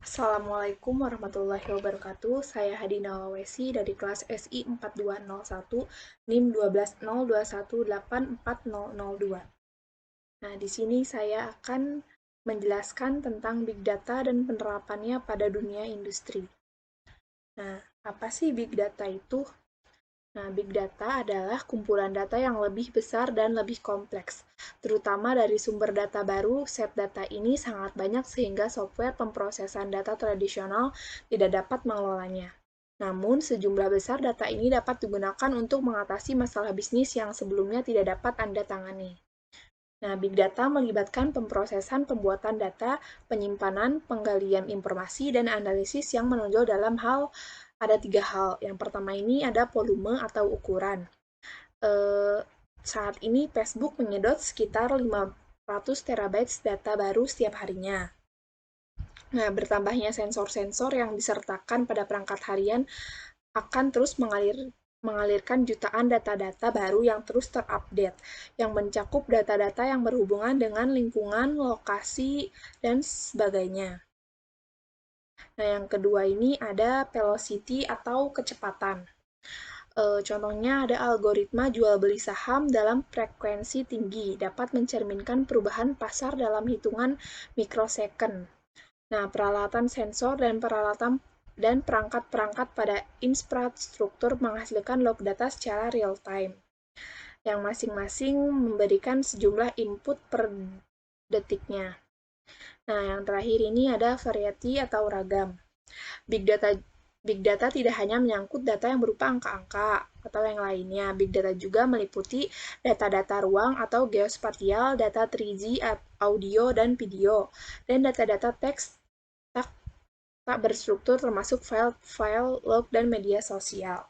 Assalamualaikum warahmatullahi wabarakatuh. Saya Hadina Lawesi dari kelas SI 4201, NIM 12021840002. Nah, di sini saya akan menjelaskan tentang Big Data dan penerapannya pada dunia industri. Nah, apa sih Big Data itu? Nah, Big Data adalah kumpulan data yang lebih besar dan lebih kompleks. Terutama dari sumber data baru, set data ini sangat banyak sehingga software pemrosesan data tradisional tidak dapat mengelolanya. Namun, sejumlah besar data ini dapat digunakan untuk mengatasi masalah bisnis yang sebelumnya tidak dapat Anda tangani. Nah, Big Data melibatkan pemrosesan pembuatan data, penyimpanan, penggalian informasi, dan analisis yang menonjol dalam ada tiga hal. Yang pertama ini ada volume atau ukuran. Eh, Saat ini Facebook menyedot sekitar 500 terabytes data baru setiap harinya. Nah, bertambahnya sensor-sensor yang disertakan pada perangkat harian akan terus mengalirkan jutaan data-data baru yang terus terupdate, yang mencakup data-data yang berhubungan dengan lingkungan, lokasi, dan sebagainya. Nah, yang kedua ini ada velocity atau kecepatan. Contohnya ada algoritma jual beli saham dalam frekuensi tinggi, dapat mencerminkan perubahan pasar dalam hitungan mikrosecond. Nah, peralatan sensor dan perangkat-perangkat pada infrastruktur menghasilkan log data secara real time, yang masing-masing memberikan sejumlah input per detiknya. Nah, yang terakhir ini ada variety atau ragam. Big data Big data tidak hanya menyangkut data yang berupa angka-angka atau yang lainnya. Big data juga meliputi data-data ruang atau geospatial, data 3G, audio dan video, dan data-data teks tak berstruktur termasuk file, log, dan media sosial.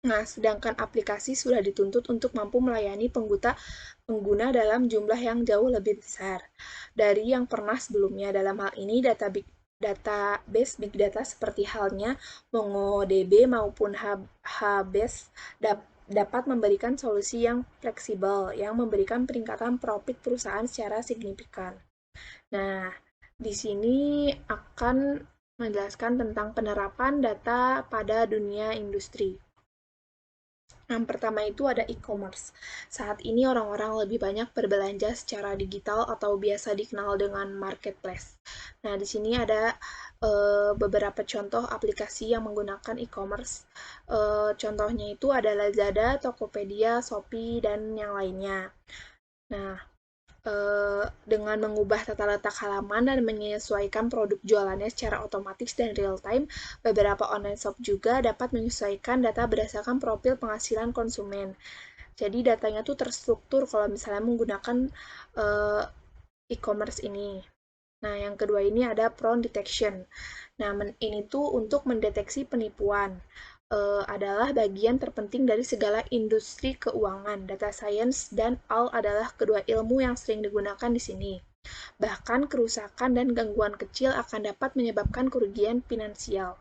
Nah, sedangkan aplikasi sudah dituntut untuk mampu melayani pengguna dalam jumlah yang jauh lebih besar dari yang pernah sebelumnya. Dalam hal ini, database big data seperti halnya MongoDB maupun HBase dapat memberikan solusi yang fleksibel, yang memberikan peningkatan profit perusahaan secara signifikan. Nah, di sini akan menjelaskan tentang penerapan data pada dunia industri. Yang pertama itu ada e-commerce. Saat ini orang-orang lebih banyak berbelanja secara digital atau biasa dikenal dengan marketplace. Nah, di sini ada beberapa contoh aplikasi yang menggunakan e-commerce. Contohnya itu ada Lazada, Tokopedia, Shopee, dan yang lainnya. Nah, dengan mengubah tata letak halaman dan menyesuaikan produk jualannya secara otomatis dan real time, beberapa online shop juga dapat menyesuaikan data berdasarkan profil penghasilan konsumen. Jadi datanya tuh terstruktur kalau misalnya menggunakan uh, e-commerce ini. Nah, yang kedua ini ada fraud detection. Nah, ini tuh untuk mendeteksi penipuan. Adalah bagian terpenting dari segala industri keuangan. Data science dan AI adalah kedua ilmu yang sering digunakan di sini. Bahkan kerusakan dan gangguan kecil akan dapat menyebabkan kerugian finansial.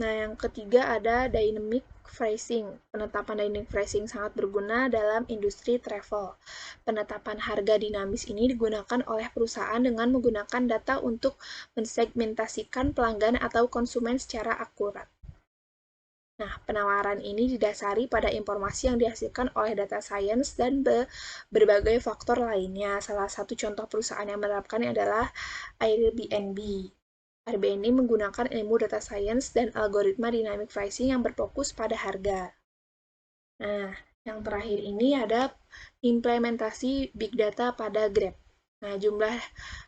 Nah, yang ketiga ada dynamic pricing. Penetapan dynamic pricing sangat berguna dalam industri travel. Penetapan harga dinamis ini digunakan oleh perusahaan dengan menggunakan data untuk mensegmentasikan pelanggan atau konsumen secara akurat. Nah, penawaran ini didasari pada informasi yang dihasilkan oleh data science dan berbagai faktor lainnya. Salah satu contoh perusahaan yang menerapkannya adalah Airbnb. Airbnb menggunakan ilmu data science dan algoritma dynamic pricing yang berfokus pada harga. Nah, yang terakhir ini ada implementasi big data pada Grab. Nah, jumlah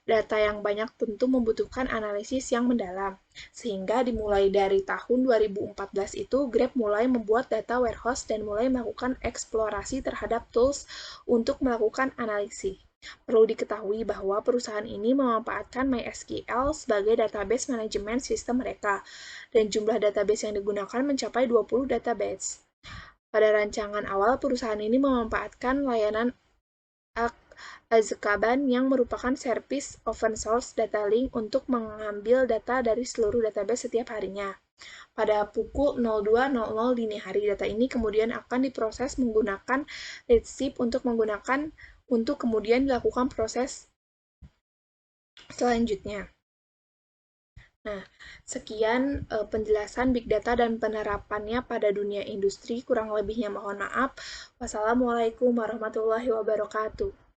data yang banyak tentu membutuhkan analisis yang mendalam. Sehingga dimulai dari tahun 2014 itu, Grab mulai membuat data warehouse dan mulai melakukan eksplorasi terhadap tools untuk melakukan analisis. Perlu diketahui bahwa perusahaan ini memanfaatkan MySQL sebagai database manajemen sistem mereka, dan jumlah database yang digunakan mencapai 20 database. Pada rancangan awal, perusahaan ini memanfaatkan layanan Azkaban yang merupakan servis open source data link untuk mengambil data dari seluruh database setiap harinya. Pada pukul 02.00 dini hari, data ini kemudian akan diproses menggunakan Redshift untuk kemudian dilakukan proses selanjutnya. Nah, sekian penjelasan Big Data dan penerapannya pada dunia industri. Kurang lebihnya mohon maaf. Wassalamualaikum warahmatullahi wabarakatuh.